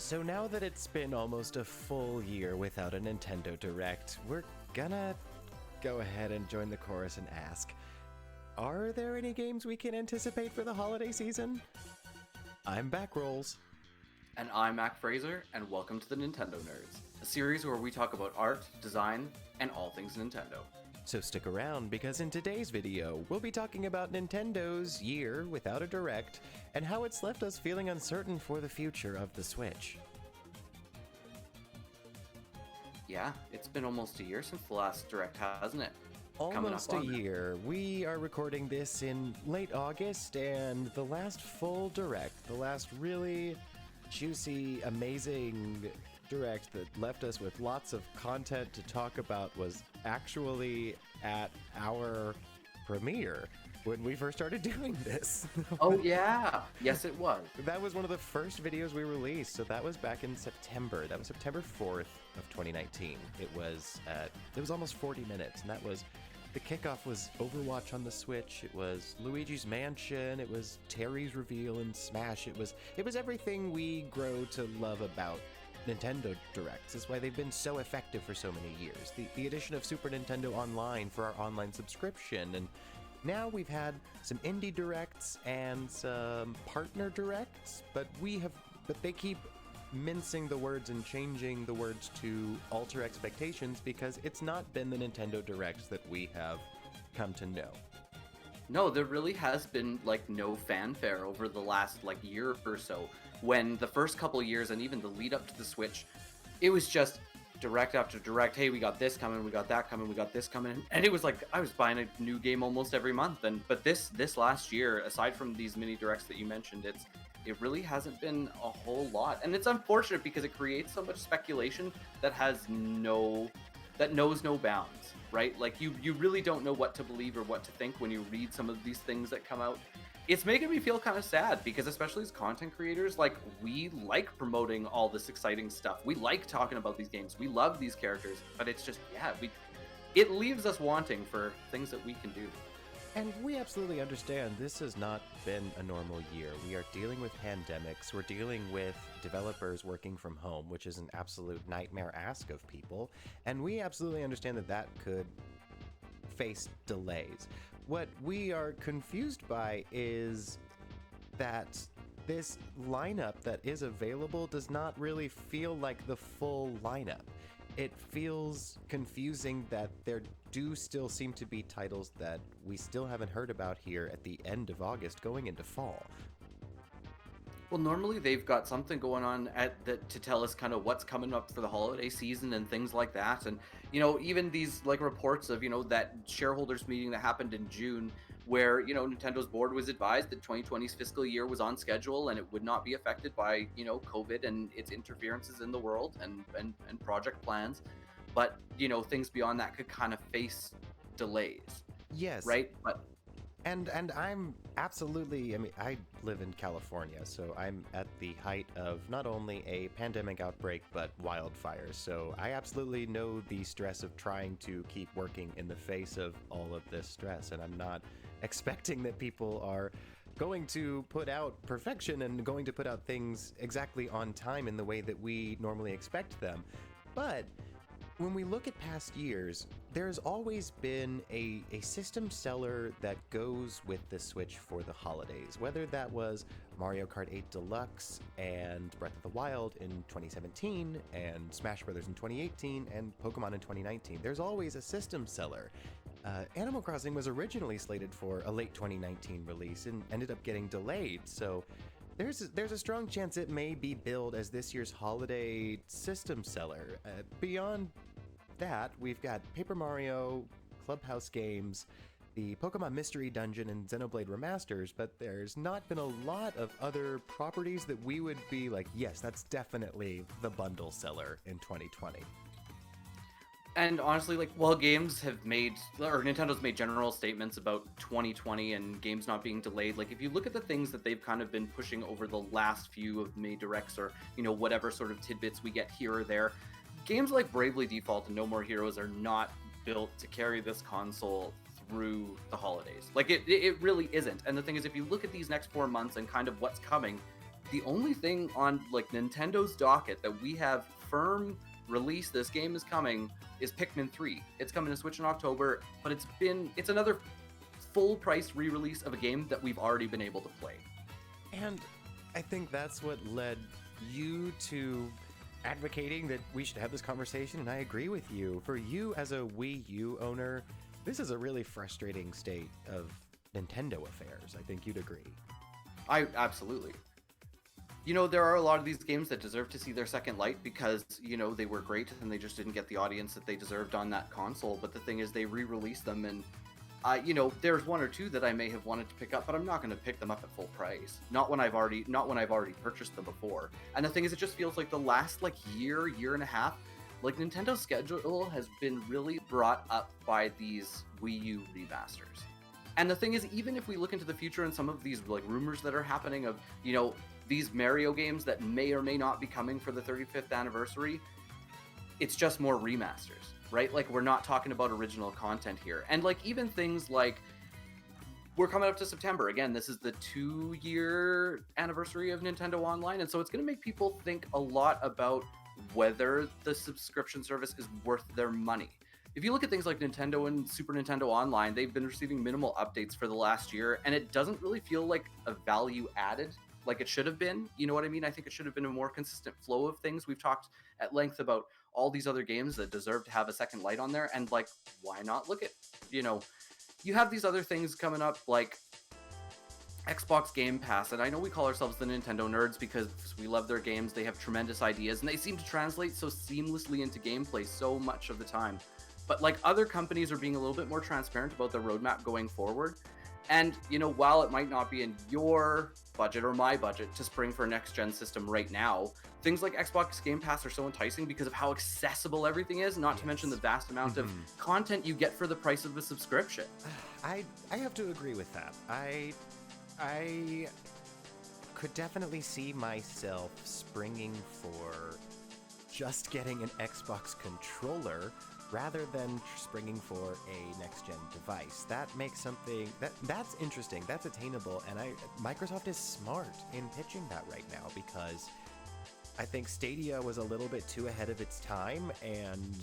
So now that it's been almost a full year without a Nintendo Direct, we're gonna go ahead and join the chorus and ask, are there any games we can anticipate for the holiday season? I'm Backrolls. And I'm Fraser, and welcome to the Nintendo Nerds, a series where we talk about art, design, and all things Nintendo. So stick around, because in today's video, we'll be talking about Nintendo's year without a Direct, and how it's left us feeling uncertain for the future of the Switch. Yeah, it's been almost a year since the last Direct, hasn't it? Almost a year. We are recording this in late August, and the last full Direct, the last really juicy, amazing Direct that left us with lots of content to talk about was actually at our premiere when we first started doing this. Oh yeah, yes it was. That was one of the first videos we released, so that was back in September. That was September 4th of 2019. It was almost 40 minutes, and that was the kickoff was Overwatch on the Switch. It was Luigi's Mansion. It was Terry's reveal in Smash. It was everything we grow to love about Nintendo Directs. Is why they've been so effective for so many years. The addition of Super Nintendo Online for our online subscription, and now we've had some indie directs and some partner directs, but they keep mincing the words and changing the words to alter expectations because it's not been the Nintendo Directs that we have come to know. No, there really has been no fanfare over the last year or so. When the first couple years and even the lead up to the Switch, it was just direct after direct. Hey, we got this coming, we got that coming, we got this coming, and it was like I was buying a new game almost every month. But this last year, aside from these mini directs that you mentioned, it really hasn't been a whole lot, and it's unfortunate because it creates so much speculation that knows no bounds, right? Like you really don't know what to believe or what to think when you read some of these things that come out. It's making me feel kind of sad because, especially as content creators, we like promoting all this exciting stuff. We like talking about these games. We love these characters, but it's just, it leaves us wanting for things that we can do. And we absolutely understand this has not been a normal year. We are dealing with pandemics. We're dealing with developers working from home, which is an absolute nightmare ask of people. And we absolutely understand that could face delays. What we are confused by is that this lineup that is available does not really feel like the full lineup. It feels confusing that there do still seem to be titles that we still haven't heard about here at the end of August going into fall. Well, normally they've got something going on to tell us kind of what's coming up for the holiday season and things like that. And, even these reports of, that shareholders meeting that happened in June where, Nintendo's board was advised that 2020's fiscal year was on schedule and it would not be affected by, COVID and its interferences in the world and project plans. But, things beyond that could kind of face delays. Yes. Right? But And I'm absolutely, I live in California, so I'm at the height of not only a pandemic outbreak, but wildfires. So I absolutely know the stress of trying to keep working in the face of all of this stress. And I'm not expecting that people are going to put out perfection and going to put out things exactly on time in the way that we normally expect them. But when we look at past years, there's always been a system seller that goes with the Switch for the holidays, whether that was Mario Kart 8 Deluxe and Breath of the Wild in 2017 and Smash Brothers in 2018 and Pokemon in 2019. There's always a system seller. Animal Crossing was originally slated for a late 2019 release and ended up getting delayed, so there's a strong chance it may be billed as this year's holiday system seller. Beyond that, we've got Paper Mario, Clubhouse Games, the Pokemon Mystery Dungeon, and Xenoblade Remasters, but there's not been a lot of other properties that we would be like, yes, that's definitely the bundle seller in 2020. And honestly, games have made, or Nintendo's made general statements about 2020 and games not being delayed. If you look at the things that they've kind of been pushing over the last few of May Directs or, whatever sort of tidbits we get here or there, games like Bravely Default and No More Heroes are not built to carry this console through the holidays. It really isn't. And the thing is, if you look at these next 4 months and kind of what's coming, The only thing on like Nintendo's docket that we have firm release this game is coming is Pikmin 3. It's coming to Switch in October, but it's another full price re-release of a game that we've already been able to play. And I think that's what led you to advocating that we should have this conversation, and I agree with you. For you as a Wii U owner, this is a really frustrating state of Nintendo affairs. I think you'd agree. I absolutely. There are a lot of these games that deserve to see their second light because, they were great and they just didn't get the audience that they deserved on that console. But the thing is, they re-released them, and there's one or two that I may have wanted to pick up, but I'm not going to pick them up at full price. Not when I've already purchased them before. And the thing is, it just feels like the last year and a half, like Nintendo's schedule has been really brought up by these Wii U remasters. And the thing is, even if we look into the future and some of these rumors that are happening of, these Mario games that may or may not be coming for the 35th anniversary, it's just more remasters, right? We're not talking about original content here. And even things like, we're coming up to September. Again, this is the 2-year anniversary of Nintendo Online. And so it's going to make people think a lot about whether the subscription service is worth their money. If you look at things like Nintendo and Super Nintendo Online, they've been receiving minimal updates for the last year, and it doesn't really feel like a value added like it should have been. You know what I mean? I think it should have been a more consistent flow of things. We've talked at length about all these other games that deserve to have a second light on there, and why not look at, you have these other things coming up like Xbox Game Pass, and I know we call ourselves the Nintendo nerds because we love their games. They have tremendous ideas, and they seem to translate so seamlessly into gameplay so much of the time. But other companies are being a little bit more transparent about their roadmap going forward. And, while it might not be in your budget or my budget to spring for a next-gen system right now, things like Xbox Game Pass are so enticing because of how accessible everything is, not to mention the vast amount of content you get for the price of a subscription. I have to agree with that. I could definitely see myself springing for just getting an Xbox controller rather than springing for a next-gen device. That makes something that's interesting, that's attainable, and Microsoft is smart in pitching that right now because I think Stadia was a little bit too ahead of its time, and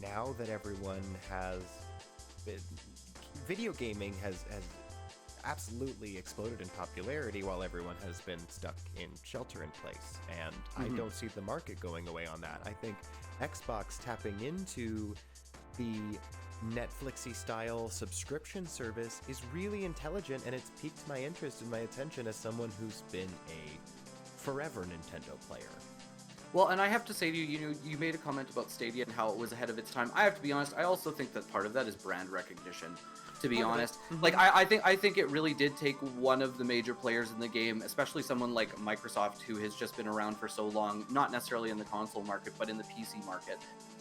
now that everyone has video gaming has absolutely exploded in popularity while everyone has been stuck in shelter in place, and I don't see the market going away on that. I think Xbox tapping into the Netflixy style subscription service is really intelligent, and it's piqued my interest and my attention as someone who's been a forever Nintendo player. Well, and I have to say to you, you made a comment about Stadia and how it was ahead of its time. I have to be honest, I also think that part of that is brand recognition, to be honest. I think it really did take one of the major players in the game, especially someone like Microsoft, who has just been around for so long, not necessarily in the console market, but in the PC market,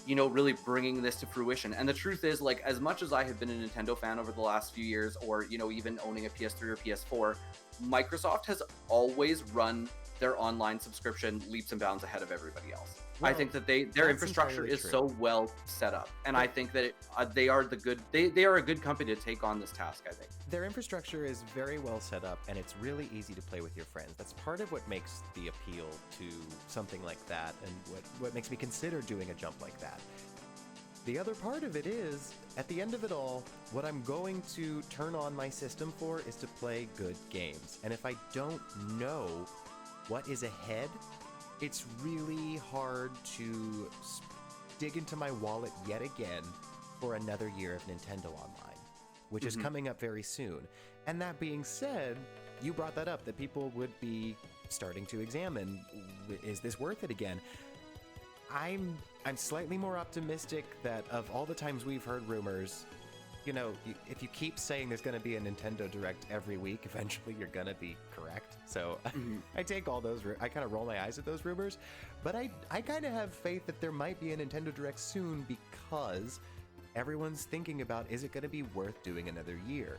really bringing this to fruition. And the truth is, as much as I have been a Nintendo fan over the last few years, or, even owning a PS3 or PS4, Microsoft has always run their online subscription leaps and bounds ahead of everybody else. Well, I think that their infrastructure is so well set up, and I think that they are a good company to take on this task. I think their infrastructure is very well set up, and it's really easy to play with your friends. That's part of what makes the appeal to something like that, and what makes me consider doing a jump like that. The other part of it is, at the end of it all, what I'm going to turn on my system for is to play good games, and if I don't know what is ahead, it's really hard to dig into my wallet yet again for another year of Nintendo Online, which is coming up very soon. And that being said, you brought that up, that people would be starting to examine, is this worth it again? I'm slightly more optimistic that of all the times we've heard rumors, if you keep saying there's going to be a Nintendo Direct every week, eventually you're going to be correct. So I take all those, I kind of roll my eyes at those rumors, but I kind of have faith that there might be a Nintendo Direct soon because everyone's thinking about, is it going to be worth doing another year?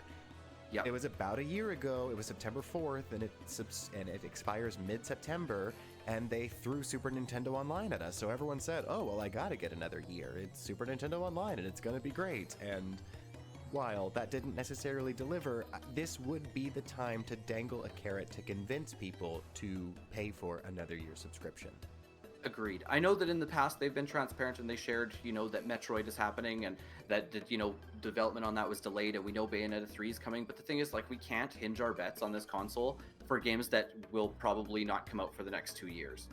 Yeah. It was about a year ago, it was September 4th, and it expires mid-September, and they threw Super Nintendo Online at us. So everyone said, oh, well, I got to get another year. It's Super Nintendo Online, and it's going to be great. And while that didn't necessarily deliver, this would be the time to dangle a carrot to convince people to pay for another year's subscription. Agreed. I know that in the past they've been transparent and they shared, that Metroid is happening and that development on that was delayed, and we know Bayonetta 3 is coming. But the thing is, like, we can't hinge our bets on this console for games that will probably not come out for the next 2 years.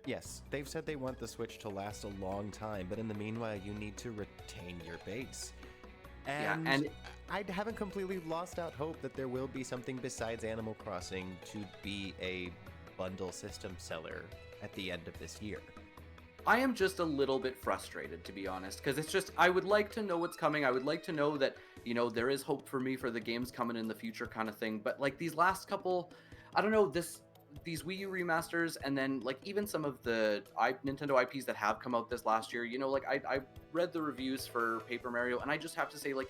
Yes, they've said they want the Switch to last a long time, but in the meanwhile, you need to retain your base. And I haven't completely lost out hope that there will be something besides Animal Crossing to be a bundle system seller at the end of this year. I am just a little bit frustrated, to be honest, because it's just, I would like to know what's coming. I would like to know that, there is hope for me for the games coming in the future kind of thing. But like these last couple, I don't know, these Wii U remasters, and then like even some of the Nintendo IPs that have come out this last year, like I read the reviews for Paper Mario, and I just have to say, like,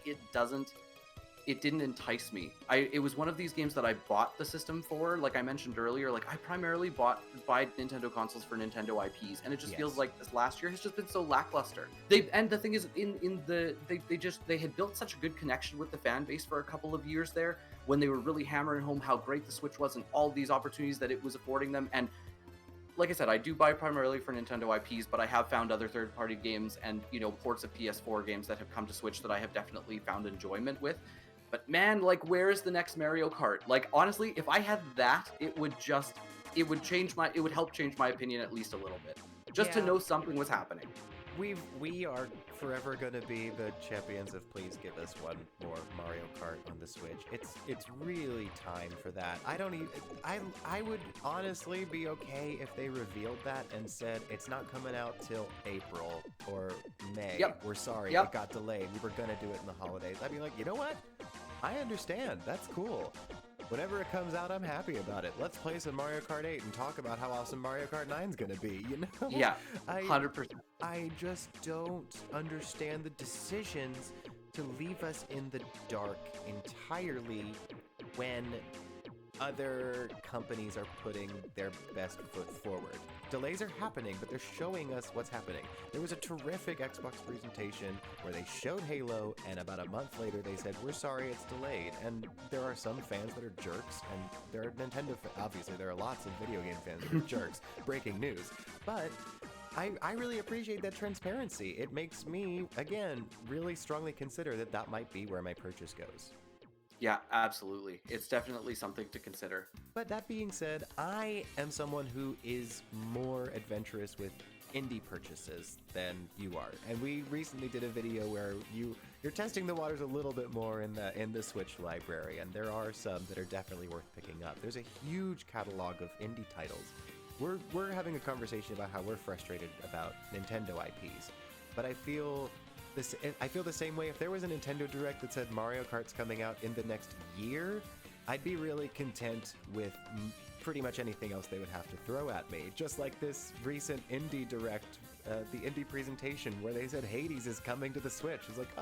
it didn't entice me. It was one of these games that I bought the system for, like I mentioned earlier. Like, I primarily buy Nintendo consoles for Nintendo IPs, and it just feels like this last year has just been so lackluster. And the thing is, they had built such a good connection with the fan base for a couple of years there, when they were really hammering home how great the Switch was and all these opportunities that it was affording them. And like I said, I do buy primarily for Nintendo IPs, but I have found other third-party games and, ports of PS4 games that have come to Switch that I have definitely found enjoyment with. But man, like, where is the next Mario Kart? Like, honestly, if I had that, it would help change my opinion at least a little bit. Just to know something was happening. We are forever going to be the champions of please give us one more Mario Kart on the Switch. It's really time for that. I would honestly be okay if they revealed that and said it's not coming out till April or May. Yep. We're sorry, Yep. It got delayed. We were going to do it in the holidays. I'd be like, you know what? I understand. That's cool. Whenever it comes out, I'm happy about it. Let's play some Mario Kart 8 and talk about how awesome Mario Kart 9 is going to be, Yeah, 100%. I just don't understand the decisions to leave us in the dark entirely when other companies are putting their best foot forward. Delays are happening, but they're showing us what's happening. There was a terrific Xbox presentation where they showed Halo, and about a month later they said, we're sorry it's delayed. And there are some fans that are jerks, and there are obviously there are lots of video game fans that are jerks. Breaking news. But I really appreciate that transparency. It makes me, again, really strongly consider that might be where my purchase goes. Yeah, absolutely. It's definitely something to consider. But that being said, I am someone who is more adventurous with indie purchases than you are. And we recently did a video where you're testing the waters a little bit more in the Switch library, and there are some that are definitely worth picking up. There's a huge catalog of indie titles. We're having a conversation about how we're frustrated about Nintendo IPs, but I feel the same way. If there was a Nintendo Direct that said Mario Kart's coming out in the next year, I'd be really content with pretty much anything else they would have to throw at me. Just like this recent Indie Direct, the indie presentation where they said Hades is coming to the Switch. It's like,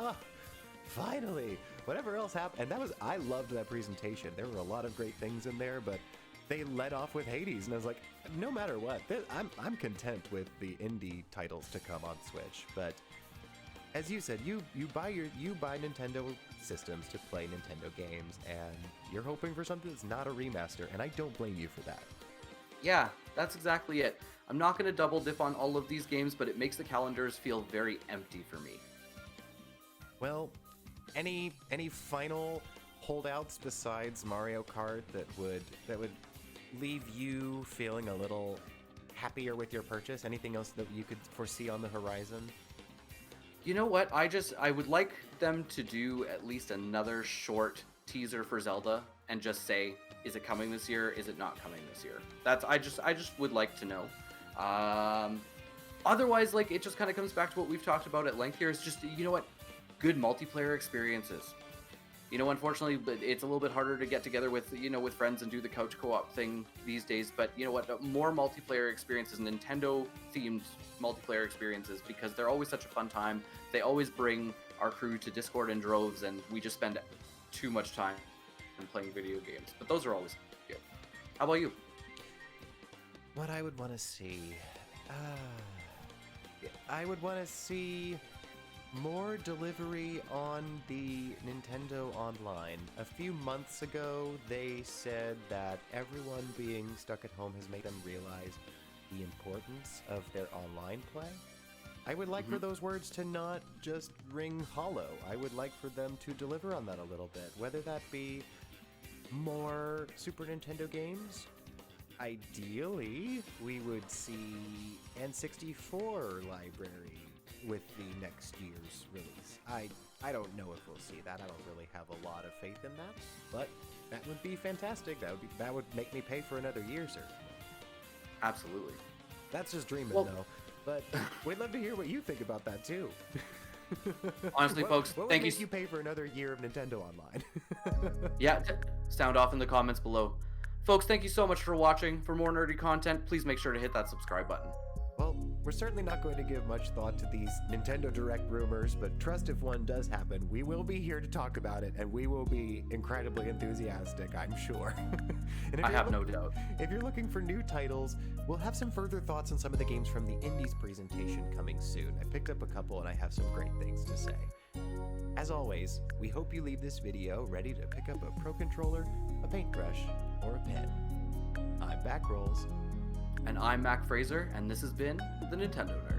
finally! Whatever else happened, and I loved that presentation. There were a lot of great things in there, but they led off with Hades, and I was like, no matter what, I'm content with the indie titles to come on Switch. But as you said, you buy Nintendo systems to play Nintendo games, and you're hoping for something that's not a remaster, and I don't blame you for that. Yeah, that's exactly it. I'm not going to double dip on all of these games, but it makes the calendars feel very empty for me. Well, any final holdouts besides Mario Kart that would leave you feeling a little happier with your purchase? Anything else that you could foresee on the horizon? You know what? I would like them to do at least another short teaser for Zelda and just say, is it coming this year? Is it not coming this year? I just would like to know. Otherwise, like, it just kind of comes back to what we've talked about at length here. It's just, you know what? Good multiplayer experiences. Unfortunately, but it's a little bit harder to get together with friends and do the couch co-op thing these days. But you know what? More multiplayer experiences, Nintendo-themed multiplayer experiences, because they're always such a fun time. They always bring our crew to Discord in droves, and we just spend too much time playing video games. But those are always good. How about you? What I would want to see... I would want to see more delivery on the Nintendo Online. A few months ago, they said that everyone being stuck at home has made them realize the importance of their online play. I would like for those words to not just ring hollow. I would like for them to deliver on that a little bit, whether that be more Super Nintendo games. Ideally, we would see N64 library with the next year's release. I don't know if we'll see that. I don't really have a lot of faith in that, but that would be fantastic. That would make me pay for another year, sir. Absolutely. That's just dreaming, Well- though. But we'd love to hear what you think about that too. Honestly, folks, what would thank make you. you pay for another year of Nintendo Online? Yeah, sound off in the comments below. Folks, thank you so much for watching. For more nerdy content, please make sure to hit that subscribe button. Well, we're certainly not going to give much thought to these Nintendo Direct rumors, but trust if one does happen, we will be here to talk about it, and we will be incredibly enthusiastic, I'm sure. And if I you're have no doubt. If you're looking for new titles, we'll have some further thoughts on some of the games from the Indies presentation coming soon. I picked up a couple and I have some great things to say. As always, we hope you leave this video ready to pick up a Pro Controller, a paintbrush, or a pen. I'm Backrolls. And I'm Mac Fraser, and this has been the Nintendo Nerd.